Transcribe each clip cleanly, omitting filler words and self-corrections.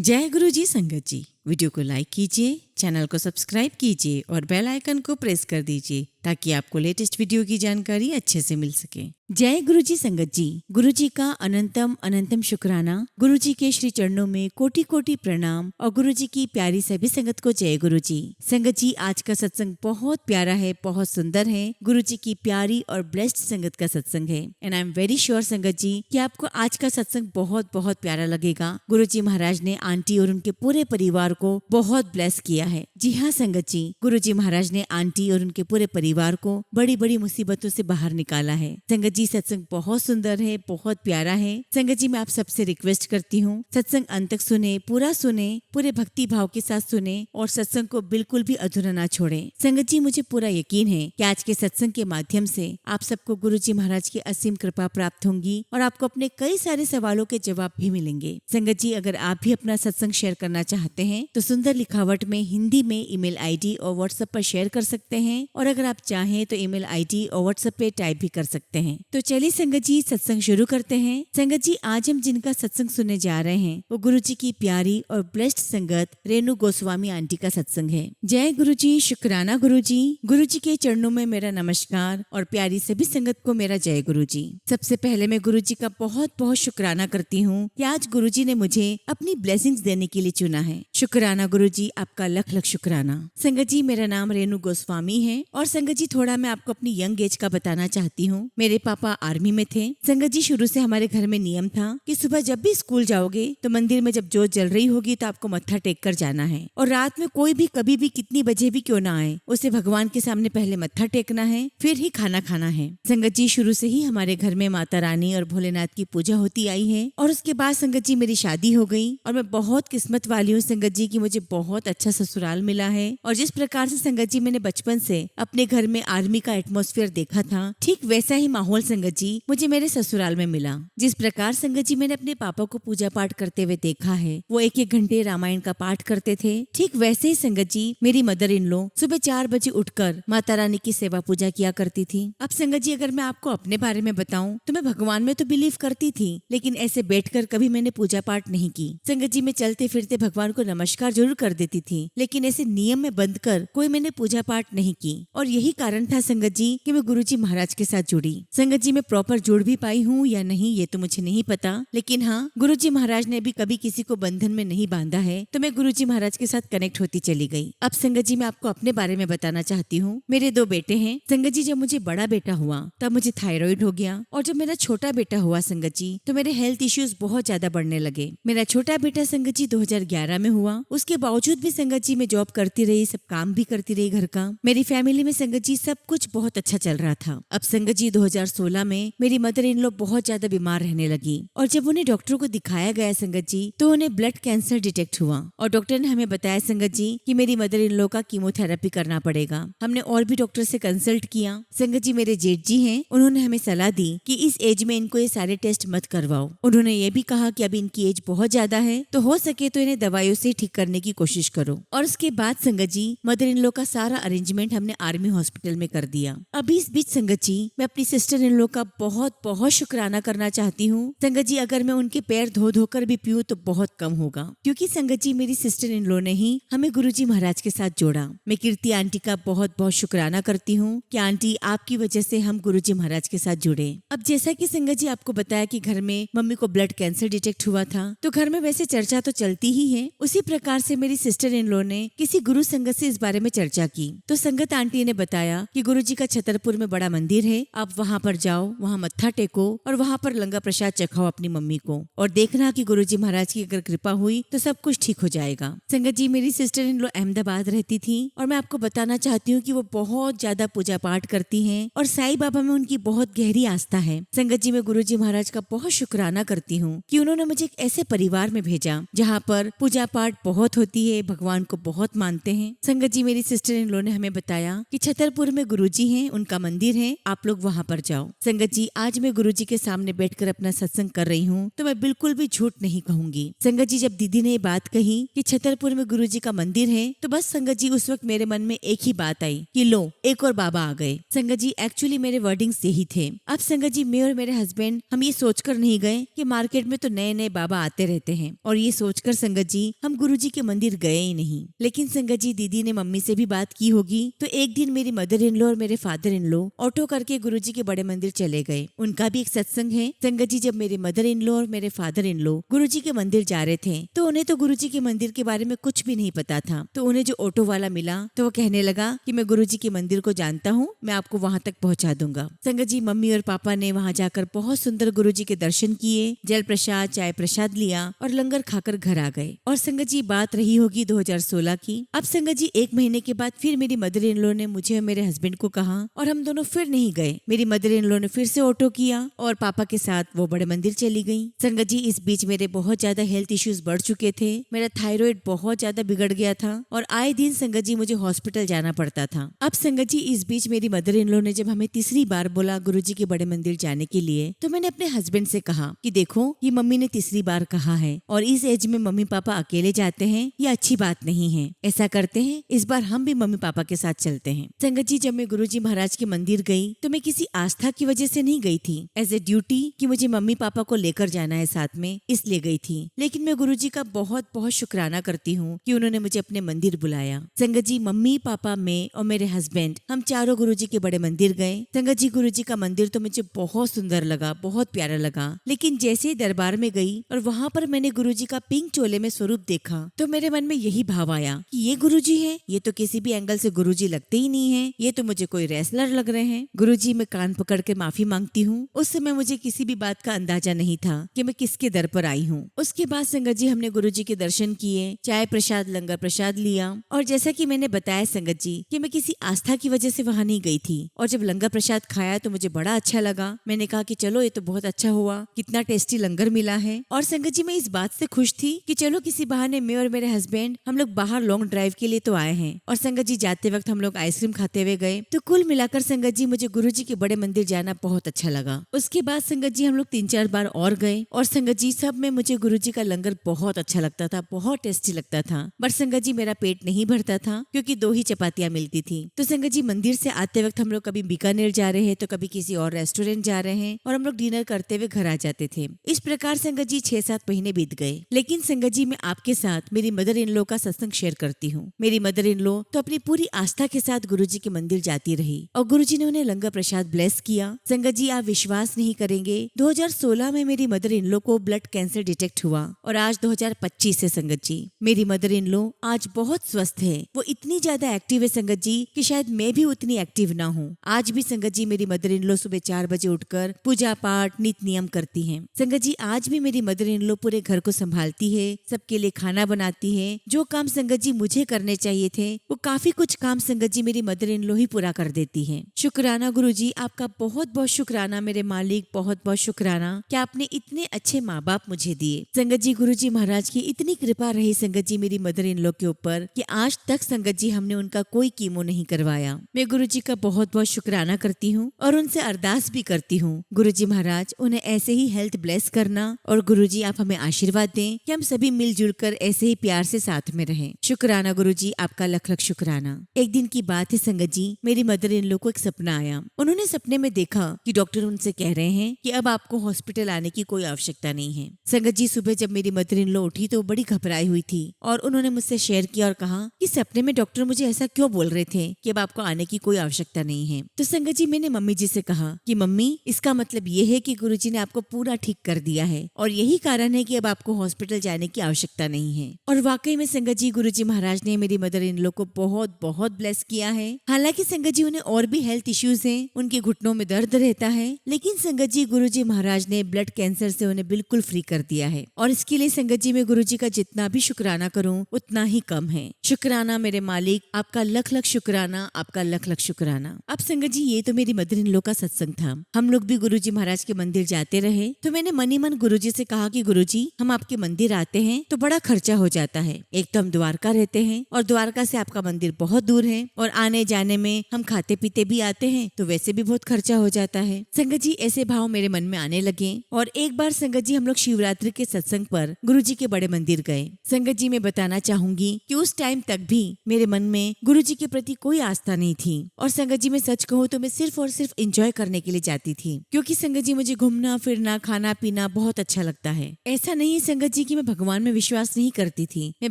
जय गुरु जी संगत जी। वीडियो को लाइक कीजिए, चैनल को सब्सक्राइब कीजिए और बेल आइकन को प्रेस कर दीजिए ताकि आपको लेटेस्ट वीडियो की जानकारी अच्छे से मिल सके। जय गुरु जी संगत जी। गुरु जी का अनंतम अनंतम शुक्राना। गुरु जी के श्री चरणों में कोटि कोटि प्रणाम और गुरु जी की प्यारी सभी संगत को जय गुरु जी। संगत जी, आज का सत्संग बहुत प्यारा है, बहुत सुंदर है। गुरु जी की प्यारी और ब्लेस्ड संगत का सत्संग है and I am very sure संगत जी कि आपको आज का सत्संग बहुत बहुत प्यारा लगेगा। गुरु जी महाराज ने आंटी और उनके पूरे परिवार को बहुत ब्लेस किया है। जी हाँ संगत जी, गुरु जी महाराज ने आंटी और उनके पूरे परिवार को बड़ी बड़ी मुसीबतों से बाहर निकाला है। संगत जी, सत्संग बहुत सुंदर है, बहुत प्यारा है। संगत जी, मैं आप सबसे रिक्वेस्ट करती हूँ, सत्संग अंत तक सुने, पूरे भक्ति भाव के साथ सुने और सत्संग को बिल्कुल भी अधूरा ना छोड़े। संगत जी, मुझे पूरा यकीन है कि आज के सत्संग के माध्यम से आप सबको गुरु जी महाराज की असीम कृपा प्राप्त होंगी और आपको अपने कई सारे सवालों के जवाब भी मिलेंगे। संगत जी, अगर आप भी अपना सत्संग शेयर करना चाहते हैं तो सुंदर लिखावट में हिंदी में ईमेल आईडी और व्हाट्सएप पर शेयर कर सकते हैं और अगर आप चाहें तो ईमेल आईडी और व्हाट्सएप पे टाइप भी कर सकते हैं। तो चलिए संगत जी, सत्संग शुरू करते हैं। संगत जी, आज हम जिनका सत्संग सुनने जा रहे हैं वो गुरु जी की प्यारी और ब्लेस्ड संगत रेणु गोस्वामी आंटी का सत्संग है। जय गुरु जी, शुक्राना गुरु जी। गुरु जी के चरणों में मेरा नमस्कार और प्यारी सभी संगत को मेरा जय गुरु जी। सबसे पहले मैं गुरु जी का बहुत बहुत शुक्राना करती हूँ कि आज गुरु जी ने मुझे अपनी ब्लेसिंग्स देने के लिए चुना है। शुक्राना गुरु जी, आपका लख लख शुक्राना। संगत जी, मेरा नाम रेणु गोस्वामी है और संगत जी, थोड़ा मैं आपको अपनी यंग एज का बताना चाहती हूँ। मेरे पापा आर्मी में थे। संगत जी, शुरू से हमारे घर में नियम था कि सुबह जब भी स्कूल जाओगे तो मंदिर में जब जोत जल रही होगी तो आपको मत्था टेक कर जाना है और रात में कोई भी कभी भी कितनी बजे भी क्यों ना आए, उसे भगवान के सामने पहले मत्था टेकना है, फिर ही खाना खाना है। संगत जी, शुरू से ही हमारे घर में माता रानी और भोलेनाथ की पूजा होती आई है और उसके बाद संगत जी मेरी शादी हो गई और मैं बहुत किस्मत वाली हूँ संगत जी कि मुझे बहुत अच्छा ससुराल मिला है। और जिस प्रकार से संगत जी मैंने बचपन से अपने घर में आर्मी का एटमॉस्फेयर देखा था, ठीक वैसा ही माहौल संगत जी मुझे मेरे ससुराल में मिला। जिस प्रकार संगत जी मैंने अपने पापा को पूजा पाठ करते हुए देखा है, वो एक एक घंटे रामायण का पाठ करते थे, ठीक वैसे ही संगत जी मेरी मदर इन लॉ सुबह 4 बजे उठकर माता रानी की सेवा पूजा किया करती थी। अब संगत जी, अगर मैं आपको अपने बारे में बताऊं तो मैं भगवान में तो बिलीव करती थी, लेकिन ऐसे बैठकर कभी मैंने पूजा पाठ नहीं की। संगत जी, मैं चलते फिरते भगवान को नमस्कार जरूर कर देती थी, लेकिन ऐसे नियम में बंद कर कोई मैंने पूजा पाठ नहीं की और यही कारण था संगत जी कि मैं गुरु जी महाराज के साथ जुड़ी। संगत जी, मैं प्रॉपर जुड़ भी पाई हूँ या नहीं ये तो मुझे नहीं पता, लेकिन हाँ, गुरु जी महाराज ने भी कभी किसी को बंधन में नहीं बांधा है तो मैं गुरु जी महाराज के साथ कनेक्ट होती चली गई। अब संगत जी, मैं आपको अपने बारे में बताना चाहती हूँ। मेरे 2 बेटे हैं संगत जी। जब मुझे बड़ा बेटा हुआ तब मुझे थायराइड हो गया और जब मेरा छोटा बेटा हुआ संगत जी तो मेरे हेल्थ इश्यूज बहुत ज्यादा बढ़ने लगे। मेरा छोटा बेटा संगत जी 2011 में हुआ। उसके बावजूद भी संगत जी मैं जॉब करती रही, सब काम भी करती रही घर का। मेरी फैमिली में संगत जी सब कुछ बहुत अच्छा चल रहा था। अब संगत जी 2016 में मेरी मदर इन लॉ बहुत ज्यादा बीमार रहने लगी और जब उन्हें डॉक्टरों को दिखाया गया संगत जी तो उन्हें ब्लड कैंसर डिटेक्ट हुआ और डॉक्टर ने हमें बताया संगत जी कि मेरी मदर इन लॉ का कीमोथेरेपी करना पड़ेगा। हमने और भी डॉक्टर से कंसल्ट किया। संगत जी, मेरे जेठ जी हैं, उन्होंने हमें सलाह दी कि इस एज में इनको ये सारे टेस्ट मत करवाओ। उन्होंने ये भी कहा कि अभी इनकी एज बहुत ज्यादा है तो हो सके तो इन्हें दवाइयों से ठीक करने की कोशिश करो। और उसके बाद संगत जी मदर इन लॉ का सारा अरेंजमेंट हमने आर्मी हॉस्पिटल में कर दिया। अभी इस बीच संगत जी मैं अपनी सिस्टर इन लॉ का बहुत बहुत शुक्राना करना चाहती हूँ। संगत जी, अगर मैं उनके पैर धो धोकर भी पीऊँ तो बहुत कम होगा, क्योंकि संगत जी मेरी सिस्टर इन लॉ ने ही हमें गुरु जी महाराज के साथ जोड़ा। मैं कीर्ति आंटी का बहुत बहुत शुक्राना करती हूँ कि आंटी, आपकी वजह से हम गुरु जी महाराज के साथ जुड़े। अब जैसा कि संगत जी आपको बताया कि घर में मम्मी को ब्लड कैंसर डिटेक्ट हुआ था तो घर में वैसे चर्चा तो चलती ही है। उसी प्रकार से मेरी सिस्टर इन लॉ ने किसी गुरु संगत से इस बारे में चर्चा की तो संगत आंटी ने बताया कि गुरु जी का छतरपुर में बड़ा मंदिर है, आप वहाँ पर जाओ, वहाँ मत्था टेको और वहाँ पर लंगा प्रसाद चखाओ अपनी मम्मी को और देखना कि गुरु जी महाराज की अगर कृपा हुई तो सब कुछ ठीक हो जाएगा। संगत जी, मेरी सिस्टर इन लॉ अहमदाबाद रहती थी और मैं आपको बताना चाहती हूँ कि वो बहुत ज्यादा पूजा पाठ करती हैं और साईं बाबा में उनकी बहुत गहरी आस्था है। संगत जी, मैं गुरु जी महाराज का बहुत शुक्राना करती हूँ कि उन्होंने मुझे एक ऐसे परिवार में भेजा जहाँ पर पूजा पाठ बहुत होती है, भगवान को बहुत मानते हैं। संगत जी, मेरी सिस्टर इन लॉ ने हमें बताया कि छतरपुर में गुरुजी हैं, उनका मंदिर है, आप लोग वहाँ पर जाओ। संगत जी, आज मैं गुरुजी के सामने बैठकर अपना सत्संग कर रही हूँ तो मैं बिल्कुल भी झूठ नहीं कहूंगी। संगत जी, जब दीदी ने ये बात कही कि छतरपुर में गुरुजी का मंदिर है तो बस संगत जी उस वक्त मेरे मन में एक ही बात आई कि लो, एक और बाबा आ गए। संगत जी, एक्चुअली मेरे वर्डिंग्स यही थे। अब संगत जी, मैं और मेरे हस्बैंड हम ये सोचकर नहीं गए कि मार्केट में तो नए नए बाबा आते रहते हैं, और ये सोचकर संगत जी हम गुरुजी के मंदिर गए ही नहीं। लेकिन संगत जी, दीदी ने मम्मी से भी बात की होगी तो एक दिन मेरी मदर इन लॉ और मेरे फादर इन लॉ ऑटो करके गुरुजी के बड़े मंदिर चले गए। उनका भी एक सत्संग है। संगत जी, जब मेरे मदर इन लॉ और मेरे फादर इन लॉ गुरुजी के मंदिर जा रहे थे तो उन्हें तो गुरुजी के मंदिर के बारे में कुछ भी नहीं पता था। तो उन्हें जो ऑटो वाला मिला तो वो कहने लगा कि मैं गुरुजी के मंदिर को जानता हूँ, मैं आपको वहाँ तक पहुँचा दूंगा। संगत जी, मम्मी और पापा ने वहाँ जाकर बहुत सुंदर गुरुजी के दर्शन किए, जल प्रसाद चाय प्रसाद लिया और लंगर खाकर घर आ गए। और संगत जी, बात रही होगी 2016 की। अब संगत जी, 1 महीने के बाद फिर मेरी मदर इन लॉ ने मुझे और मेरे हस्बैंड को कहा और हम दोनों फिर नहीं गए। मेरी मदर इन लॉ ने फिर से ऑटो किया और पापा के साथ वो बड़े मंदिर चली गई। संगत जी, इस बीच मेरे बहुत ज्यादा हेल्थ इश्यूज बढ़ चुके थे। मेरा थायराइड बहुत ज्यादा बिगड़ गया था और आए दिन संगत जी मुझे हॉस्पिटल जाना पड़ता था। अब संगत जी, इस बीच मेरी मदर इन लॉ ने जब हमें तीसरी बार बोला गुरुजी के बड़े मंदिर जाने के लिए तो मैंने अपने हस्बैंड से कहा कि देखो, ये मम्मी ने तीसरी बार कहा है और इस एज में मम्मी पापा अकेले जाते हैं, ये अच्छी बात नहीं है। ऐसा करते हैं, इस बार हम भी मम्मी पापा के साथ चलते हैं। संगत जी, जब मैं गुरुजी महाराज के मंदिर गई तो मैं किसी आस्था की वजह से नहीं गई थी, एज ए ड्यूटी कि मुझे मम्मी पापा को लेकर जाना है साथ में, इसलिए गई थी। लेकिन मैं गुरुजी का बहुत बहुत शुक्राना करती हूँ कि उन्होंने मुझे अपने मंदिर बुलाया। संगत जी, मम्मी पापा, मैं और मेरे हस्बैंड हम चारों गुरुजी के बड़े मंदिर गए। संगत जी, गुरुजी का मंदिर तो मुझे बहुत सुंदर लगा, बहुत प्यारा लगा। लेकिन जैसे ही दरबार में गई और वहाँ पर मैंने गुरुजी का पिंक चोले में स्वरूप देखा तो मेरे मन में यही भाव आया कि ये गुरुजी है, ये तो किसी भी एंगल से गुरुजी लगते ही नहीं है, ये तो मुझे कोई रेसलर लग रहे हैं। गुरुजी, मैं कान पकड़ के माफी मांगती हूँ। उस समय मुझे किसी भी बात का अंदाजा नहीं था कि मैं किसके दर पर आई हूँ। उसके बाद संगत जी, हमने गुरुजी के दर्शन किए, चाय प्रसाद लंगर प्रसाद लिया और जैसा कि मैंने बताया संगत जी कि मैं किसी आस्था की वजह से वहाँ नहीं गई थी। और जब लंगर प्रसाद खाया तो मुझे बड़ा अच्छा लगा। मैंने कहा कि चलो, ये तो बहुत अच्छा हुआ, कितना टेस्टी लंगर मिला है। और संगत जी, मैं इस बात से खुश थी कि चलो किसी बहाने मैं और मेरे हस्बैंड हम लोग बाहर लॉन्ग ड्राइव के लिए तो आए हैं। और संगत जी, जाते वक्त हम लोग आइसक्रीम खाते हुए गए। तो कुल मिलाकर संगत जी, मुझे गुरुजी के बड़े मंदिर जाना बहुत अच्छा लगा। उसके बाद संगत जी, हम लोग 3-4 बार और गए और संगत जी, सब में मुझे गुरुजी का लंगर बहुत अच्छा लगता था, बहुत टेस्टी लगता था। बट संगत जी, मेरा पेट नहीं भरता था क्योंकि 2 ही चपातियां मिलती थी। तो संगत जी, मंदिर से आते वक्त हम लोग कभी बीकानेर जा रहे हैं तो कभी किसी और रेस्टोरेंट जा रहे हैं और हम लोग डिनर करते हुए घर आ जाते थे। इस प्रकार संगत जी 6-7 महीने बीत गए। लेकिन संगत जी, मैं आपके साथ मेरी मदर इन लॉ का सत्संग शेयर करती हूँ। मेरी मदर इन लॉ तो अपनी पूरी आस्था के साथ गुरुजी के मंदिर जाती रही और गुरुजी ने उन्हें लंगर प्रसाद ब्लेस किया। संगत जी, आप विश्वास नहीं करेंगे, 2016 में मेरी मदर इन लॉ को ब्लड कैंसर डिटेक्ट हुआ और आज 2025 है संगत जी, मेरी मदर इन लॉ आज बहुत स्वस्थ है। वो इतनी ज्यादा एक्टिव है संगत जी कि शायद मैं भी उतनी एक्टिव ना हूँ। आज भी संगत जी, मेरी मदर इन लॉ सुबह 4 बजे उठकर पूजा पाठ नित नियम करती हैं। संगत जी, आज भी मेरी मदर इन लॉ पूरे घर को संभालती है, सबके लिए खाना बनाती है। जो काम संगत जी मुझे करने चाहिए थे वो काफी कुछ काम संगत जी मेरी मदर इन लॉ ही पूरा कर देती है। शुक्राना गुरुजी, आपका बहुत बहुत शुक्राना। मेरे मालिक, बहुत बहुत शुक्राना कि आपने इतने अच्छे माँ बाप मुझे दिए। संगत जी, गुरुजी महाराज की इतनी कृपा रही संगत जी मेरी मदर इन लॉ के ऊपर कि आज तक संगत जी हमने उनका कोई कीमो नहीं करवाया। मैं गुरुजी का बहुत बहुत शुक्राना करती हूँ और उनसे अरदास भी करती हूँ, गुरुजी महाराज उन्हें ऐसे ही हेल्थ ब्लेस करना और गुरुजी आप हमें आशीर्वाद दें कि हम सभी मिलजुल कर ऐसे ही प्यार से साथ में रहें। शुक्राना गुरुजी, आपका लख लख शुक्राना। एक दिन की बात है संगत जी, मेरी मदर इन लॉ को एक सपना आया। उन्होंने सपने में देखा कि डॉक्टर उनसे कह रहे हैं कि अब आपको हॉस्पिटल आने की कोई आवश्यकता नहीं है। संगत जी, सुबह जब मेरी मदर इन लॉ उठी तो बड़ी घबराई हुई थी और उन्होंने मुझसे शेयर किया और कहा कि सपने में डॉक्टर मुझे ऐसा क्यों बोल रहे थे कि अब आपको आने की कोई आवश्यकता नहीं है। तो संगत जी, मैंने मम्मी जी से कहा कि मम्मी, इसका मतलब ये है कि गुरुजी ने आपको पूरा ठीक कर दिया है और यही कारण है कि अब आपको हॉस्पिटल जाने की आवश्यकता नहीं है। और वाकई में संगत जी, गुरुजी महाराज ने मेरी मदर इन लॉ को बहुत बहुत ब्लेस किया है। हालांकि संगत जी उन्हें और भी हेल्थ इश्यूज हैं, उनके घुटनों में दर्द रहता है, लेकिन संगत जी गुरुजी महाराज ने ब्लड कैंसर से उन्हें बिल्कुल फ्री कर दिया है। और इसके लिए संगत जी मैं गुरुजी का जितना भी शुक्राना करूं उतना ही कम है। शुक्राना मेरे मालिक, आपका लख लख शुक्राना, आपका लख लख शुक्राना। अब संगत जी, ये तो मेरी मदर इन लॉ का सत्संग था। हम लोग भी गुरुजी महाराज के मंदिर जाते रहे तो मैंने मन ही मन गुरुजी से कहा कि गुरुजी, हम आपके मंदिर आते हैं तो बड़ा खर्चा हो जाता है। एक तो हम द्वारका रहते हैं और द्वारका से आपका मंदिर बहुत दूर है और आने जाने में हम खाते पीते भी आते हैं तो वैसे भी बहुत खर्चा हो जाता है। संगत जी ऐसे भाव मेरे मन में आने लगे और एक बार संगत जी हम लोग शिवरात्रि के सत्संग पर गुरुजी के बड़े मंदिर गए। संगत जी मैं बताना चाहूंगी कि उस टाइम तक भी मेरे मन में गुरुजी के प्रति कोई आस्था नहीं थी और संगत जी मैं सच कहूँ तो मैं सिर्फ और सिर्फ एंजॉय करने के लिए जाती थी, क्योंकि संगत जी मुझे घूमना फिरना खाना पीना बहुत अच्छा लगता है। ऐसा नहीं है संगत जी कि मैं भगवान में विश्वास नहीं करती थी, मैं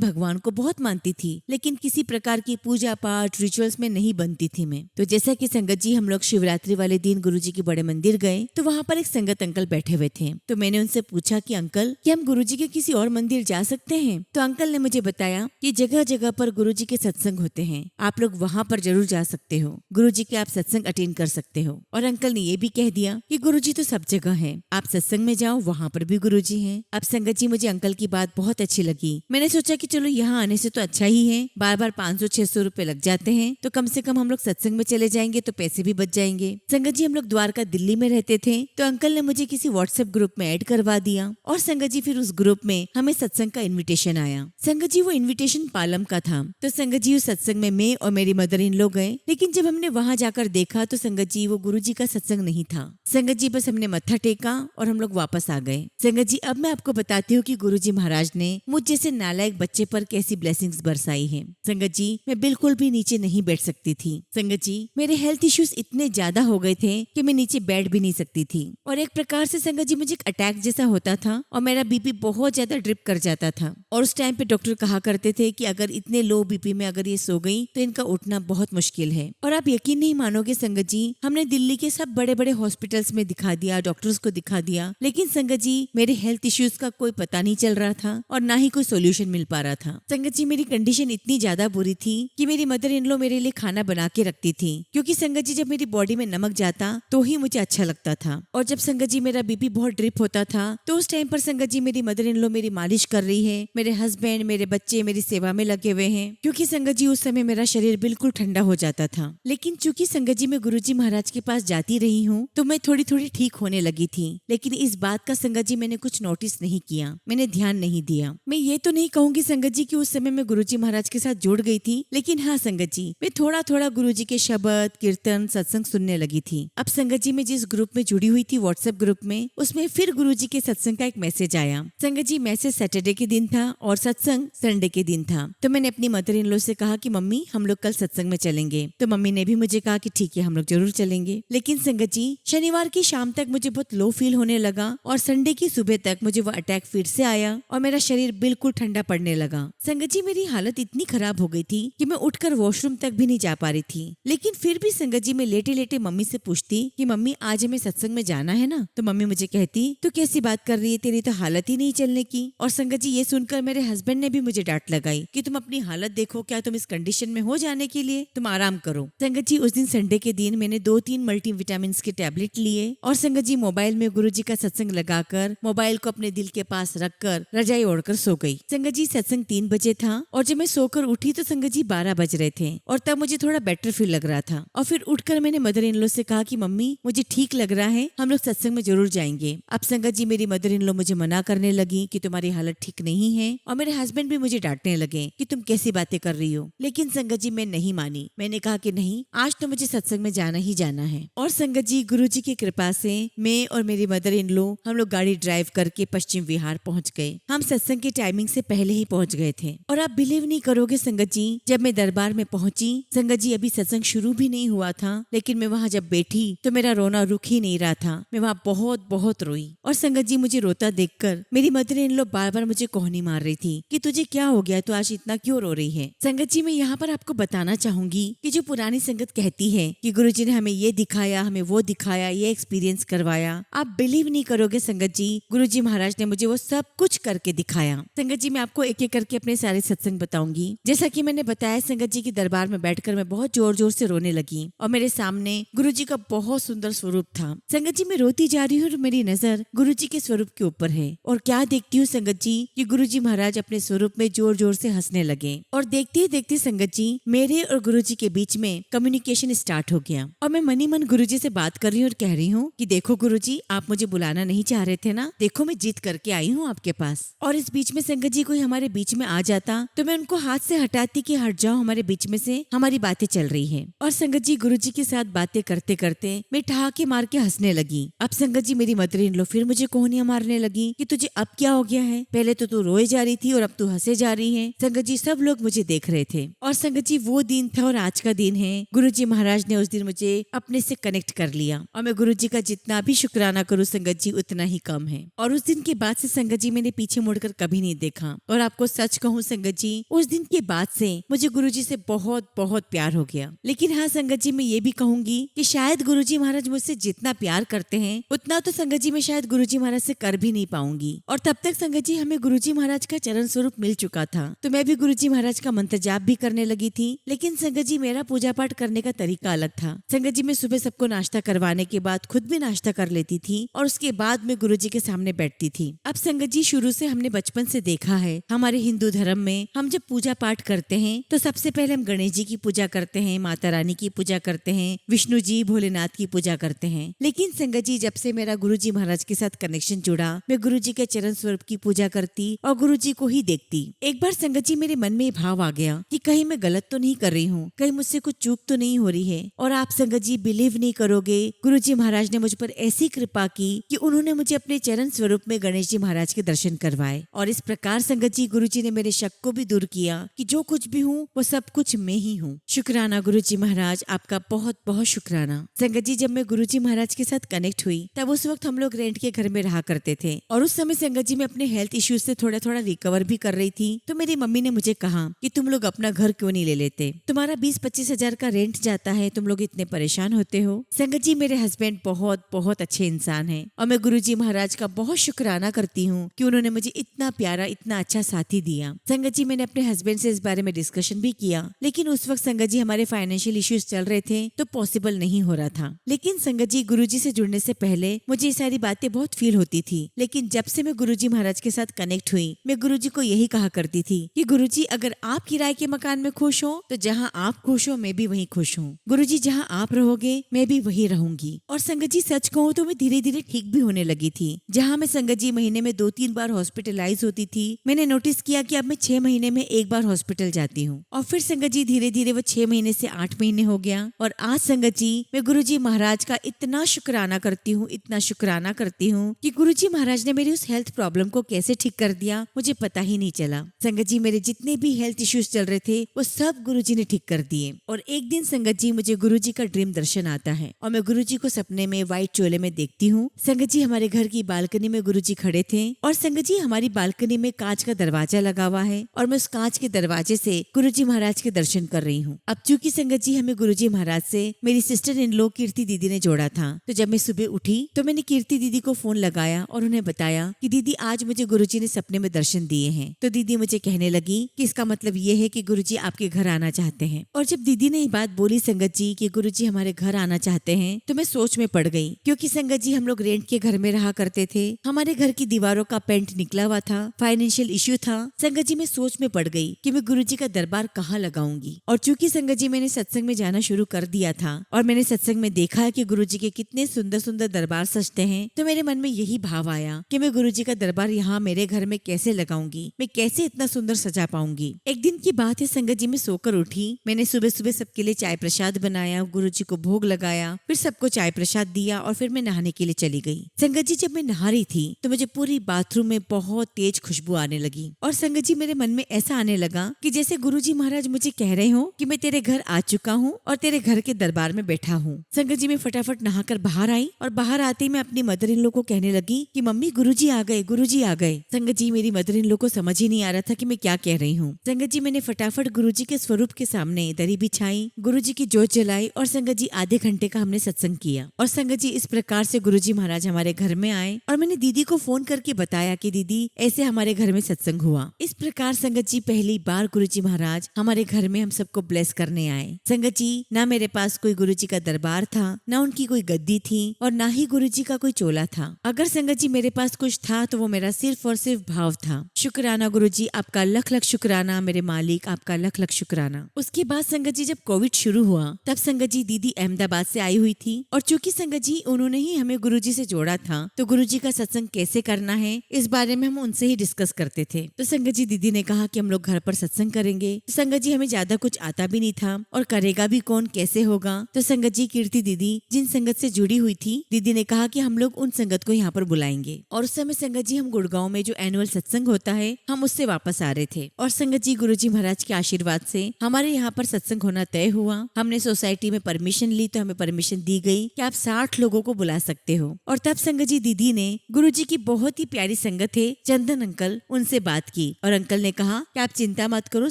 भगवान को बहुत मानती थी, लेकिन किसी प्रकार की पूजा पाठ रिचुअल्स में नहीं बनती थी मैं। तो जैसा कि संगत जी हम लोग शिवरात्रि वाले दिन गुरुजी के बड़े मंदिर गए तो वहाँ पर एक संगत अंकल बैठे हुए थे। तो मैंने उनसे पूछा कि अंकल क्या हम गुरुजी के किसी और मंदिर जा सकते हैं? तो अंकल ने मुझे बताया कि जगह जगह पर गुरुजी के सत्संग होते हैं, आप लोग वहाँ पर जरूर जा सकते हो, गुरुजी के आप सत्संग अटेंड कर सकते हो। और अंकल ने ये भी कह दिया कि गुरुजी तो सब जगह है, आप सत्संग में जाओ वहाँ पर भी गुरुजी हैं। अब संगत जी मुझे अंकल की बात बहुत अच्छी लगी। मैंने सोचा कि चलो यहाँ आने से तो अच्छा ही है, बार बार 500-600 रुपए लग जाते हैं तो कम से कम हम लोग सत्संग में चले जाएंगे तो पैसे भी बच जाएंगे। संगत जी हम लोग द्वारका दिल्ली में रहते थे तो अंकल ने मुझे किसी व्हाट्सएप ग्रुप में ऐड करवा दिया और संगत जी फिर उस ग्रुप में हमें सत्संग का इन्विटेशन आया। संगत जी वो इन्विटेशन पालम का था। तो संगत जी उस सत्संग में मैं और मेरी मदर इन लोग गए, लेकिन जब हमने वहां जाकर देखा तो संगत जी वो गुरुजी का सत्संग नहीं था। संगत जी बस हमने मत्था टेका और हम लोग वापस आ गए। संगत जी अब मैं आपको बताती हूँ कि गुरुजी महाराज ने मुझ जैसे नालायक बच्चे पर कैसी ब्लेसिंग्स बरसाई है। संगत जी मैं बिल्कुल भी नीचे नहीं बैठ सकती थी। संगत जी मेरे हेल्थ इश्यूज इतने ज्यादा हो गए थे कि मैं नीचे बैठ भी नहीं सकती थी और एक प्रकार से संगत जी मुझे अटैक जैसा होता था और मेरा बीपी बहुत ज्यादा ड्रिप कर जाता था। और उस टाइम पे डॉक्टर कहा करते थे कि अगर इतने लो बीपी में अगर ये सो गई तो इनका उठना बहुत मुश्किल है। और आप यकीन नहीं मानोगे संगत जी हमने दिल्ली के सब बड़े बड़े हॉस्पिटल्स में दिखा दिया, डॉक्टर्स को दिखा दिया, लेकिन संगत जी मेरे हेल्थ इश्यूज का कोई पता नहीं चल रहा था और ना ही कोई सोल्यूशन मिल पा रहा था। संगत जी मेरी कंडीशन इतनी ज्यादा बुरी थी कि मेरी मदर इन लॉ मेरे लिए खाना बना के रखती थी, क्योंकि संगत जी जब मेरी बॉडी में नमक जाता तो ही मुझे अच्छा लगता था। और जब संगत जी मेरा बीपी बहुत ड्रिप होता था तो उस टाइम पर संगत जी मेरी मदर इन लॉ मेरी मालिश कर रही है, मेरे हस्बैंड मेरे बच्चे मेरी सेवा में लगे हुए हैं, क्योंकि संगत जी उस समय मेरा शरीर बिल्कुल ठंडा हो जाता था। लेकिन चूंकि संगत जी मैं गुरुजी महाराज के पास जाती रही हूँ तो मैं थोड़ी थोड़ी ठीक होने लगी थी, लेकिन इस बात का संगत जी मैंने कुछ नोटिस नहीं किया, मैंने ध्यान नहीं दिया। मैं ये तो नहीं कहूंगी संगत जी कि उस समय मैं गुरुजी महाराज के साथ जुड़ गई थी, लेकिन हाँ संगत जी मैं थोड़ा थोड़ा गुरुजी के शब्द कीर्तन सत्संग सुनने लगी थी। अब संगत जी मैं जिस ग्रुप में जुड़ी हुई थी व्हाट्सएप ग्रुप में, उसमें फिर गुरुजी के सत्संग का एक मैसेज आया। संगत जी मैसेज सैटरडे के दिन था और सत्संग संडे के दिन था। तो मैंने अपनी मदर इन लॉ से कहा कि मम्मी हम लोग कल सत्संग में चलेंगे। तो मम्मी ने भी मुझे कहा कि ठीक है हम लोग जरूर चलेंगे। लेकिन संगत जी शनिवार की शाम तक मुझे बहुत लो फील होने लगा और संडे की सुबह तक मुझे वो अटैक फिर से आया और मेरा शरीर बिल्कुल ठंडा पड़ने लगा। संगत जी मेरी हालत इतनी खराब हो गई थी कि मैं उठकर वॉशरूम तक भी नहीं जा पा रही थी। लेकिन फिर भी संगत जी मैं लेटे लेटे मम्मी से पूछती कि मम्मी आज हमें सत्संग में जाना है ना? तो मम्मी मुझे कहती तू कैसी बात कर रही है, तेरी तो हालत ही नहीं चलने की। और संगत जी ये सुनकर मेरे हस्बैंड ने भी मुझे डांट लगाई कि तुम अपनी हालत देखो, क्या तुम इस कंडीशन में हो जाने के लिए? तुम आराम करो। संगत जी उस दिन संडे के दिन मैंने 2-3 मल्टीविटामिन के टैबलेट लिए और संगत जी मोबाइल में गुरुजी का सत्संग लगाकर मोबाइल को अपने दिल के पास रखकर रजाई ओढ़कर सो गई। संगत जी सत्संग 3 बजे था और जब मैं सोकर उठी तो संगत जी 12 बज रहे थे और तब मुझे थोड़ा बेटर फील लग रहा था। और फिर उठकर मैंने मदर इन लॉ से कहा कि मम्मी मुझे ठीक लग रहा है, हम लोग सत्संग में जरूर जाएंगे। अब संगत जी मेरी मदर इन लॉ मुझे मना करने लगी कि तुम्हारी हालत ठीक नहीं है और मेरे हस्बैंड भी मुझे डांटने लगे कि तुम कैसी बातें कर रही हो। लेकिन संगत जी मैं नहीं मानी, मैंने कहा कि नहीं आज तो मुझे सत्संग में जाना ही जाना है। और संगत जी गुरुजी की कृपा से मैं और मेरी मदर इन लॉ हम लोग गाड़ी ड्राइव करके पश्चिम विहार पहुंच गए। हम सत्संग की टाइमिंग से पहले ही पहुंच गए थे। और आप बिलीव नहीं करोगे संगत जी जब मैं दरबार में पहुंची, संगत जी अभी सत्संग शुरू भी नहीं हुआ था, लेकिन मैं वहाँ जब बैठी तो मेरा रोना रुक ही नहीं रहा था। मैं वहाँ बहुत बहुत रोई। और संगत जी मुझे रोता देखकर मेरी मदर इन लॉ बार बार मुझे कोहनी मार रही थी कि तुझे क्या हो गया, तो आज इतना क्यों रो रही है। संगत जी मैं यहाँ पर आपको बताना चाहूंगी कि जो पुरानी संगत कहती है कि गुरुजी ने हमें ये दिखाया, हमें वो दिखाया, ये एक्सपीरियंस करवाया, आप बिलीव नहीं करोगे संगत जी गुरुजी महाराज ने मुझे वो सब कुछ करके दिखाया। संगत जी मैं आपको एक एक करके अपने सारे सत्संग बताऊंगी। जैसा कि मैंने बताया संगत जी की दरबार में बैठकर मैं बहुत जोर जोर से रोने लगी और मेरे सामने गुरुजी का बहुत सुंदर स्वरूप था। संगत जी मैं रोती जा रही हूँ और मेरी नजर गुरुजी के स्वरूप के ऊपर है और क्या देखती हूँ संगत जी कि गुरुजी महाराज अपने स्वरूप में जोर जोर से हंसने लगे। और देखते ही देखते संगत जी मेरे और गुरुजी के बीच में कम्युनिकेशन स्टार्ट हो गया और मैं मनी मन गुरुजी से बात कर रही हूँ और कह रही हूँ कि देखो गुरुजी आप मुझे बुलाना नहीं चाह रहे थे ना, देखो मैं जीत करके आई हूँ आपके पास। और इस बीच में संगत जी कोई हमारे बीच में आ जाता आता तो मैं उनको हाथ से हटाती कि हट जाओ, हमारे बीच में से हमारी बातें चल रही है। और संगत जी गुरुजी के साथ बातें करते करते मैं ठहाके मार के हंसने लगी। अब संगत जी मेरी मदर इन लॉ फिर मुझे कोहनियां मारने लगी कि तुझे अब क्या हो गया है, पहले तो तू रोए जा रही थी और अब तू हंसे जा रही है। संगत जी सब लोग मुझे देख रहे थे और संगत जी वो दिन था और आज का दिन है। गुरुजी महाराज ने उस दिन मुझे अपने से कनेक्ट कर लिया और मैं गुरुजी का जितना भी शुक्राना करूँ संगत जी उतना ही कम है। और उस दिन के बाद से संगत जी मैंने पीछे मुड़कर कभी नहीं देखा। और आपको सच कहूँ संगत जी, उस दिन के बाद से मुझे गुरुजी से बहुत बहुत प्यार हो गया। लेकिन हाँ संगत जी मैं ये भी कहूंगी कि शायद गुरुजी महाराज मुझसे जितना प्यार करते हैं उतना तो संगत जी मैं शायद गुरुजी महाराज से कर भी नहीं पाऊंगी। और तब तक संगत जी हमें गुरुजी महाराज का चरण स्वरूप मिल चुका था तो मैं भी गुरुजी महाराज का मंत्र जाप भी करने लगी थी। लेकिन संगत जी मेरा पूजा पाठ करने का तरीका अलग था। संगत जी मैं सुबह सबको नाश्ता करवाने के बाद खुद भी नाश्ता कर लेती थी और उसके बाद मैं गुरुजी के सामने बैठती थी। अब संगत जी शुरू से हमने बचपन से देखा है हमारे हिंदू धर्म में हम जब पूजा पाठ करते हैं तो सबसे पहले हम गणेश जी की पूजा करते हैं, माता रानी की पूजा करते हैं, विष्णु जी भोलेनाथ की पूजा करते हैं। लेकिन संगत जी जब से मेरा गुरुजी महाराज के साथ कनेक्शन जुड़ा मैं गुरुजी के चरण स्वरूप की पूजा करती और गुरुजी को ही देखती। एक बार संगत जी मेरे मन में ये भाव आ गया कि कहीं मैं गलत तो नहीं कर रही हूँ, कहीं मुझसे कुछ चूक तो नहीं हो रही है। और आप संगत जी बिलीव नहीं करोगे, गुरुजी महाराज ने मुझ पर ऐसी कृपा की कि उन्होंने मुझे अपने चरण स्वरूप में गणेश जी महाराज के दर्शन करवाए। और इस प्रकार संगत जी गुरुजी ने मेरे शक को भी दूर किया कि जो कुछ भी हूँ वो सब कुछ मैं ही हूँ। शुक्राना गुरुजी महाराज, आपका बहुत बहुत शुक्राना। संगत जी जब मैं गुरुजी महाराज के साथ कनेक्ट हुई तब उस वक्त हम लोग रेंट के घर में रहा करते थे और उस समय संगत जी मैं अपने हेल्थ इश्यूज से थोड़ा थोड़ा रिकवर भी कर रही थी। तो मेरी मम्मी ने मुझे कहा कि तुम लोग अपना घर क्यों नहीं ले लेते, तुम्हारा 20-25 हजार का रेंट जाता है, तुम लोग इतने परेशान होते हो। संगत जी मेरे हस्बैंड बहुत बहुत अच्छे इंसान है और मैं गुरुजी महाराज का बहुत शुक्राना करती हूँ कि उन्होंने मुझे इतना प्यारा इतना अच्छा साथी दिया। संगत जी मैंने अपने हस्बैंड से इस बारे में डिस्कशन भी किया लेकिन उस वक्त संगत जी हमारे फाइनेंशियल इश्यूज चल रहे थे तो पॉसिबल नहीं हो रहा था। लेकिन संगत जी गुरुजी से जुड़ने से पहले मुझे ये सारी बातें बहुत फील होती थी। लेकिन जब से मैं गुरुजी महाराज के साथ कनेक्ट हुई मैं गुरुजी को यही कहा करती थी कि गुरुजी अगर आप किराए के मकान में खुश हो तो जहाँ आप खुश हो मैं भी वहीं खुश हूँ। गुरुजी जहाँ आप रहोगे मैं भी वहीं रहूंगी। और संगत जी सच कहूँ तो मैं धीरे धीरे ठीक भी होने लगी थी। जहाँ मैं संगत जी महीने में 2-3 बार हॉस्पिटलाइज होती थी मैंने नोटिस किया कि अब मैं 6 महीने में एक बार हॉस्पिटल जाती हूँ। और फिर संगत जी धीरे धीरे वो 6 महीने से 8 महीने हो गया। और आज संगत जी मैं गुरुजी महाराज का इतना शुक्राना करती हूँ, इतना शुक्राना करती हूँ कि गुरुजी महाराज ने मेरी उस हेल्थ प्रॉब्लम को कैसे ठीक कर दिया मुझे पता ही नहीं चला। संगत जी मेरे जितने भी हेल्थ इश्यूज चल रहे थे वो सब गुरुजी ने ठीक कर दिए। और एक दिन संगत जी मुझे गुरुजी का ड्रीम दर्शन आता है और मैं गुरुजी को सपने में व्हाइट चोले में देखती हूँ। संगत जी हमारे घर की बालकनी में गुरुजी खड़े थे और संगत जी हमारी बालकनी में कांच का दरवाजा लगा हुआ है और मैं उस कांच के दरवाजे से गुरुजी महाराज के दर्शन कर रही हूँ। अब चूंकि संगत जी हमें गुरुजी महाराज से मेरी सिस्टर इन लॉ कीर्ति दीदी ने जोड़ा था तो जब मैं सुबह उठी तो मैंने कीर्ति दीदी को फोन लगाया और उन्हें बताया कि दीदी आज मुझे गुरुजी ने सपने में दर्शन दिए हैं। तो दीदी मुझे कहने लगी कि इसका मतलब ये है कि गुरुजी आपके घर आना चाहते हैं। और जब दीदी ने ये बात बोली संगत जी कि गुरुजी हमारे घर आना चाहते हैं तो मैं सोच में पड़ गई। क्योंकि संगत जी हम लोग रेंट के घर में रहा करते थे, हमारे घर की दीवारों का पेंट निकला हुआ था, फाइनेंशियल इश्यू था। संगत जी मैं सोच में पड़ गई कि मैं गुरुजी का दरबार कहाँ लगाऊंगी। और चूंकि संगत जी मैंने सत्संग में जाना शुरू कर दिया था और मैंने सत्संग में देखा कि गुरुजी के कितने सुंदर सुंदर दरबार सजते हैं तो मेरे मन में यही भाव आया कि मैं गुरुजी का दरबार यहाँ मेरे घर में कैसे लगाऊंगी, मैं कैसे इतना सुंदर सजा पाऊंगी। एक दिन की बात है संगत जी मैं सोकर उठी, मैंने सुबह सुबह सबके लिए चाय प्रसाद बनाया, गुरुजी को भोग लगाया, फिर सबको चाय प्रसाद दिया और फिर मैं नहाने के लिए चली गई। संगत जी जब मैं नहा रही थी तो मुझे पूरी बाथरूम में बहुत तेज खुशबू आने लगी और संगत जी मेरे मन में ऐसा आने लगा कि जैसे गुरुजी महाराज मुझे कह रहे हो कि मैं तेरे घर आ चुका हूँ और तेरे घर के दरबार में बैठा हूँ। संगत जी मैं फटाफट नहाकर बाहर आई और बाहर आते ही मैं अपनी मदर इन लॉ को कहने लगी कि मम्मी गुरुजी आ गए, गुरुजी आ गए। संगत जी मेरी मदर इन लॉ को समझ ही नहीं आ रहा था कि मैं क्या कह रही हूँ। संगत जी मैंने फटाफट गुरुजी के स्वरूप के सामने दरी बिछाई, गुरुजी की जोत जलाई और संगत जी आधे घंटे का हमने सत्संग किया। और संगत जी इस प्रकार से गुरुजी महाराज हमारे घर में आए और मैंने दीदी को फोन करके बताया कि दीदी ऐसे हमारे घर में सत्संग हुआ। इस प्रकार संगत जी पहली बार गुरुजी महाराज हमारे घर में हम सबको ब्लेस करने आए। संगत जी ना मेरे पास कोई गुरुजी का दरबार था, ना उनकी कोई गद्दी थी और ना ही गुरुजी का कोई चोला था। अगर संगत जी मेरे पास कुछ था तो वो मेरा सिर्फ और सिर्फ भाव था। शुक्राना गुरुजी, आपका लख लख शुक्राना। मेरे मालिक आपका लख लख शुक्राना। उसके बाद संगत जी जब कोविड शुरू हुआ तब संगत जी दीदी अहमदाबाद से आई हुई थी और चूंकि संगत जी उन्होंने ही हमें गुरुजी से जोड़ा था तो गुरुजी का सत्संग कैसे करना है इस बारे में हम उनसे ही डिस्कस करते थे। तो संगत जी दीदी ने ने कहा कि हम लोग घर पर सत्संग करेंगे। तो संगत जी हमें ज्यादा कुछ आता भी नहीं था और करेगा भी कौन, कैसे होगा। तो संगत जी कीर्ति दीदी जिन संगत से जुड़ी हुई थी, दीदी ने कहा कि हम लोग उन संगत को यहाँ पर बुलाएंगे। और उस समय संगत जी हम गुड़गांव में जो एनुअल सत्संग होता है हम उससे वापस आ रहे थे और संगत जी गुरुजी महाराज के आशीर्वाद से हमारे यहाँ पर सत्संग होना तय हुआ। हमने सोसाइटी में परमिशन ली तो हमें परमिशन दी गई कि आप 60 लोगों को बुला सकते हो। और तब संगत जी दीदी ने गुरुजी की बहुत ही प्यारी संगत है चंदन अंकल, उनसे बात की और अंकल ने कहा कि आप चिंता मत करो,